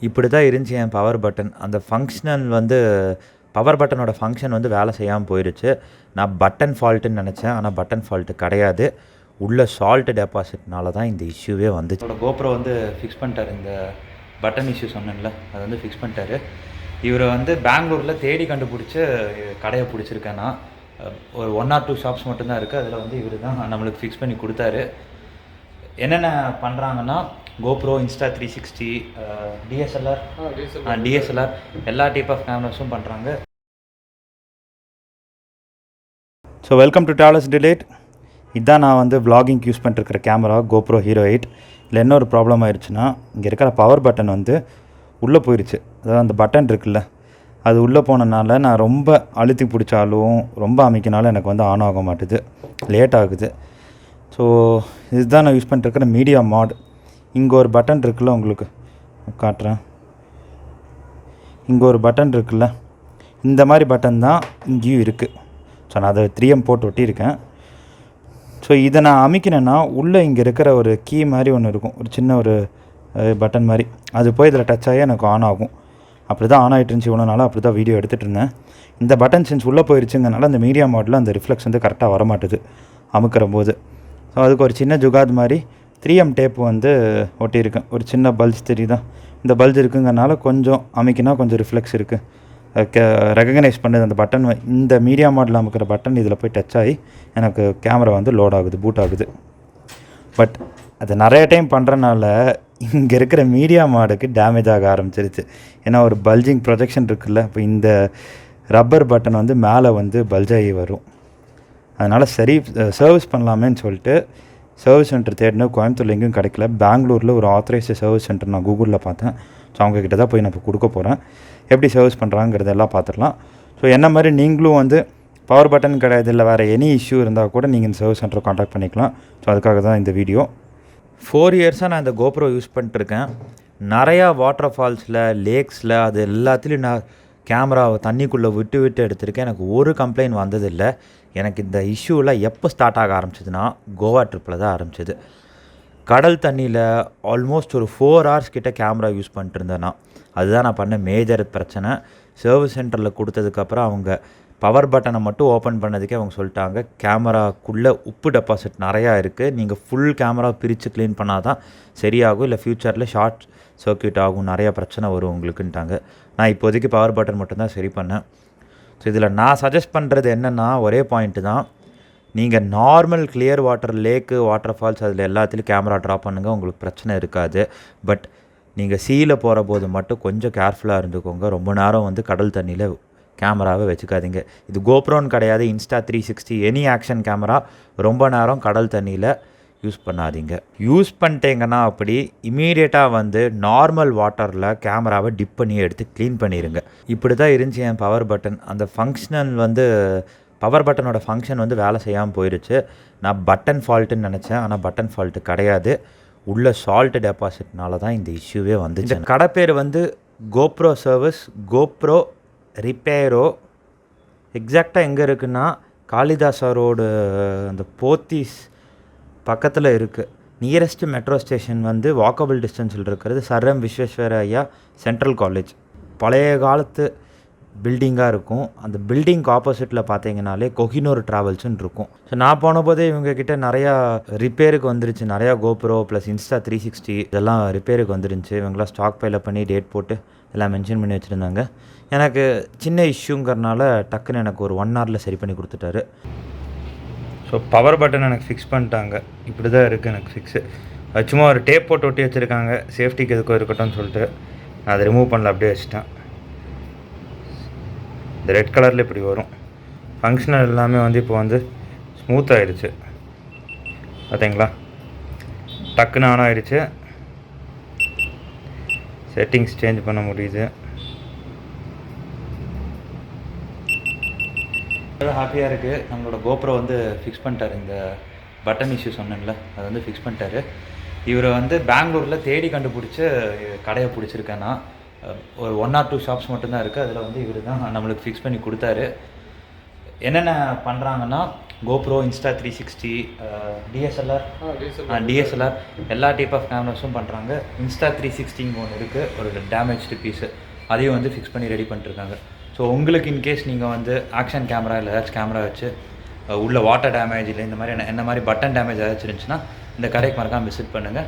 இப்படி தான் இருந்துச்சு என் பவர் பட்டன். அந்த ஃபங்க்ஷனல் வந்து பவர் பட்டனோட ஃபங்க்ஷன் வந்து வேலை செய்யாமல் போயிடுச்சு. நான் பட்டன் ஃபால்ட்டுன்னு நினச்சேன். ஆனால் பட்டன் ஃபால்ட்டு கிடையாது. உள்ள சால்ட் டெபாசிட்னால தான் இந்த இஷ்யூவே வந்துச்சு. என்னோட கோப்ரோ வந்து ஃபிக்ஸ் பண்ணிட்டார். இந்த பட்டன் இஷ்யூ சொன்னேன்ல, அதை வந்து ஃபிக்ஸ் பண்ணிட்டாரு. இவர் வந்து பெங்களூரில் தேடி கண்டுபிடிச்சி கடையை பிடிச்சிருக்கேன். நான் ஒரு 1 or 2 ஷாப்ஸ் மட்டும்தான் இருக்குது. அதில் வந்து இவர் தான் நம்மளுக்கு ஃபிக்ஸ் பண்ணி கொடுத்தாரு. என்னென்ன பண்ணுறாங்கன்னா GoPro, Insta 360, DSLR எல்லா டைப் ஆஃப் கேமராஸும் பண்ணுறாங்க. So welcome to travellers delight. இதுதான் நான் வந்து vlogging யூஸ் பண்ணிருக்கிற கேமரா GoPro Hero 8. இதில் என்ன ஒரு ப்ராப்ளம் ஆயிடுச்சுன்னா, இங்கே இருக்கிற பவர் பட்டன் வந்து உள்ளே போயிடுச்சு. அதாவது அந்த பட்டன் இருக்குல்ல, அது உள்ளே போனனால நான் ரொம்ப அழுத்தி பிடிச்சாலும் ரொம்ப அமைக்கினாலும் எனக்கு வந்து ஆன் ஆக மாட்டுது, லேட் ஆகுது. ஸோ இதுதான் நான் யூஸ் பண்ணிருக்கிற மீடியா மாட். இங்கே ஒரு பட்டன் இருக்குல்ல, உங்களுக்கு காட்டுறேன். இங்கே ஒரு பட்டன் இருக்குல்ல, இந்த மாதிரி பட்டன் தான் இங்கேயும் இருக்குது. ஸோ நான் அதை 3M போட்டு ஒட்டியிருக்கேன். ஸோ இதை நான் அமைக்கினேன்னா உள்ளே இங்கே இருக்கிற ஒரு கீ மாதிரி ஒன்று இருக்கும், ஒரு சின்ன ஒரு பட்டன் மாதிரி. அது போய் இதில் டச் ஆகி எனக்கு ஆன் ஆகும். அப்படி தான் ஆன் ஆகிட்டு இருந்துச்சு இவ்வளோ நாளாக. அப்படி தான் வீடியோ எடுத்துகிட்டு இருந்தேன். இந்த பட்டன் சென்ஸ் உள்ளே போயிடுச்சுங்கனால அந்த மீடியா மாடலில் அந்த ரிஃப்ளெக்ஸ் வந்து கரெக்டாக வரமாட்டுது அமுக்கிற போது. ஸோ அதுக்கு ஒரு சின்ன ஜுகாத் மாதிரி 3M டேப் வந்து ஒட்டியிருக்கேன். ஒரு சின்ன பல்ஜ் தெரியுதா, இந்த பல்ஜ் இருக்குங்கிறனால கொஞ்சம் அமைக்கினா கொஞ்சம் ரிஃப்ளெக்ஸ் இருக்குது, ரெகக்னைஸ் பண்ணுது அந்த பட்டன். இந்த மீடியா மாடலில் அமைக்கிற பட்டன் இதில் போய் டச் ஆகி எனக்கு கேமரா வந்து லோட் ஆகுது, பூட் ஆகுது. பட் அது நிறைய டைம் பண்ணுறனால இங்கே இருக்கிற மீடியா மாடுக்கு டேமேஜ் ஆக ஆரம்பிச்சிருச்சு. ஏன்னா ஒரு பல்ஜிங் ப்ரொஜெக்ஷன் இருக்குல்ல, இப்போ இந்த ரப்பர் பட்டன் வந்து மேலே வந்து பல்ஜாகி வரும். அதனால் சரி சர்வீஸ் பண்ணலாமேன்னு சொல்லிட்டு சர்வீஸ் சென்டர் தேடினா கோயம்புத்தூரில் எங்கேயும் கிடைக்கல. பெங்களூரில் ஒரு ஆத்தரைஸ்டு சர்வீஸ் சென்டர் நான் கூகுளில் பார்த்தேன். ஸோ அவங்கக்கிட்ட தான் போய் நான் இப்போ கொடுக்க போகிறேன். எப்படி சர்வீஸ் பண்ணுறாங்கிறதெல்லாம் பார்த்துடலாம். ஸோ என்ன மாதிரி நீங்களும் வந்து பவர் பட்டன் கிடையாது, இல்லை வேறு எனி இஷ்யூ இருந்தால் கூட நீங்கள் இந்த சர்வீஸ் சென்டரை காண்டாக்ட் பண்ணிக்கலாம். ஸோ அதுக்காக தான் இந்த வீடியோ. 4 இயர்ஸாக நான் இந்த GoPro யூஸ் பண்ணிட்டுருக்கேன். நிறையா வாட்டர் ஃபால்ஸில், லேக்ஸில், அது எல்லாத்துலேயும் நான் கேமராவை தண்ணிக்குள்ளே விட்டு விட்டு எடுத்திருக்கேன். எனக்கு ஒரு கம்ப்ளைண்ட் வந்ததில்லை. எனக்கு இந்த இஷ்யூவில் எப்போ ஸ்டார்ட் ஆக ஆரம்பிச்சதுன்னா, கோவா ட்ரிப்பில் தான் ஆரம்பிச்சது. கடல் தண்ணியில் ஆல்மோஸ்ட் ஒரு 4 hours கிட்டே கேமரா யூஸ் பண்ணிட்டு இருந்தேன்னா, அதுதான் நான் பண்ண மேஜர் பிரச்சனை. சர்வீஸ் சென்டரில் கொடுத்ததுக்கப்புறம் அவங்க பவர் பட்டனை மட்டும் ஓப்பன் பண்ணதுக்கே அவங்க சொல்லிட்டாங்க, கேமராக்குள்ளே உப்பு டெபாசிட் நிறையா இருக்குது, நீங்கள் ஃபுல் கேமரா பிரித்து க்ளீன் பண்ணால் தான் சரியாகும், இல்லை ஃப்யூச்சரில் ஷார்ட் சர்க்யூட் ஆகும், நிறையா பிரச்சனை வரும் உங்களுக்குன்ட்டாங்க. நான் இப்போதைக்கு பவர் பட்டன் மட்டும்தான் சரி பண்ணேன். ஸோ இதில் நான் சஜஸ்ட் பண்ணுறது என்னென்னா, ஒரே பாயிண்ட்டு தான். நீங்கள் நார்மல் கிளியர் வாட்டர், லேக்கு, வாட்டர் ஃபால்ஸ், அதில் எல்லாத்துலேயும் கேமரா ட்ராப் பண்ணுங்கள், உங்களுக்கு பிரச்சனை இருக்காது. பட் நீங்கள் சீயில் போகிற போது மட்டும் கொஞ்சம் கேர்ஃபுல்லாக இருந்துக்கோங்க. ரொம்ப நேரம் வந்து கடல் தண்ணியில் கேமராவை வச்சுக்காதீங்க. இது GoProன்னு கிடையாது, Insta 360 எனி ஆக்ஷன் கேமரா ரொம்ப நேரம் கடல் தண்ணியில் யூஸ் பண்ணாதீங்க. யூஸ் பண்ணிட்டீங்கன்னா அப்படி இமீடியட்டாக வந்து நார்மல் வாட்டரில் கேமராவை டிப் பண்ணி எடுத்து க்ளீன் பண்ணிடுங்க. இப்படி தான் இருந்துச்சு என் பவர் பட்டன். அந்த ஃபங்க்ஷனல் வந்து பவர் பட்டனோட ஃபங்க்ஷன் வந்து வேலை செய்யாமல் போயிடுச்சு. நான் பட்டன் ஃபால்ட்டுன்னு நினச்சேன். ஆனால் பட்டன் ஃபால்ட்டு கிடையாது. உள்ள சால்ட் டெபாசிட்னால தான் இந்த இஷ்யூவே வந்துச்சு. இந்த கடை பேர் வந்து GoPro சர்வீஸ், GoPro ரிப்பேரோ. எக்ஸாக்டாக எங்கே இருக்குன்னா, காளிதாசா ரோடு அந்த போத்தீஸ் பக்கத்தில் இருக்குது. நியரஸ்ட் மெட்ரோ ஸ்டேஷன் வந்து வாக்கபிள் டிஸ்டன்ஸில் இருக்கிறது சர் விஸ்வேஸ்வரய்யா சென்ட்ரல் காலேஜ். பழைய காலத்து பில்டிங்காக இருக்கும். அந்த பில்டிங்க்கு ஆப்போசிட்டில் பார்த்தீங்கனாலே கொஹினூர் ட்ராவல்ஸ்ன்னு இருக்கும். ஸோ நான் போனபோதே இவங்கக்கிட்ட நிறையா ரிப்பேருக்கு வந்துருச்சு. நிறையா GoPro ப்ளஸ் Insta 360 இதெல்லாம் ரிப்பேருக்கு வந்துருந்துச்சு. இவங்களாம் ஸ்டாக் பையில் பண்ணி டேட் போட்டு எல்லாம் மென்ஷன் பண்ணி வச்சுருந்தாங்க. எனக்கு சின்ன இஷ்யூங்கிறனால டக்குன்னு எனக்கு ஒரு 1 hourல சரி பண்ணி கொடுத்துட்டாரு. ஸோ பவர் பட்டன் எனக்கு ஃபிக்ஸ் பண்ணிட்டாங்க. இப்படி தான் இருக்குது எனக்கு ஃபிக்ஸு. சும்மா ஒரு டேப் போட்டு ஒட்டி வச்சுருக்காங்க, சேஃப்டிக்கு எதுக்கும் இருக்கட்டும்னு சொல்லிட்டு. நான் அதை ரிமூவ் பண்ணல, அப்படியே வச்சுட்டேன். இந்த ரெட் கலரில் இப்படி வரும். ஃபங்க்ஷனல் எல்லாமே வந்து இப்போ வந்து ஸ்மூத் ஆகிடுச்சு. பார்த்தீங்களா, டக்குன்னு ஆன் ஆகிடுச்சு. செட்டிங்ஸ் சேஞ்ச் பண்ண முடியுது. ஹாப்பியாக இருக்குது. நம்மளோட GoPro வந்து ஃபிக்ஸ் பண்ணிட்டார். இந்த பட்டன் இஷ்யூ சொன்னேன்ல, அதை வந்து ஃபிக்ஸ் பண்ணிட்டார். இவர் வந்து பெங்களூரில் தேடி கண்டுபிடிச்சி கடையை பிடிச்சிருக்கேன். நான் ஒரு 1 or 2 ஷாப்ஸ் மட்டும்தான் இருக்குது. அதில் வந்து இவர் தான் நம்மளுக்கு ஃபிக்ஸ் பண்ணி கொடுத்தாரு. என்னென்ன பண்ணுறாங்கன்னா, கோப்ரோ, Insta360, டிஎஸ்எல்ஆர், டிஎஸ்எல்ஆர் எல்லா டைப் ஆஃப் கேமராஸும் பண்ணுறாங்க. Insta360 ஒன்று இருக்குது, ஒரு டேமேஜ்டு பீஸு, அதையும் வந்து ஃபிக்ஸ் பண்ணி ரெடி பண்ணிட்டுருக்காங்க. ஸோ உங்களுக்கு இன்கேஸ் நீங்கள் வந்து ஆக்ஷன் கேமரா இல்லை ஏதாச்சும் கேமரா வச்சு உள்ள வாட்டர் டேமேஜ் இல்லை இந்த மாதிரி என்ன மாதிரி பட்டன் டேமேஜ் ஏதாச்சும் இருந்துச்சுன்னா இந்த கடைக்கு மறக்காமல் விசிட் பண்ணுங்கள்.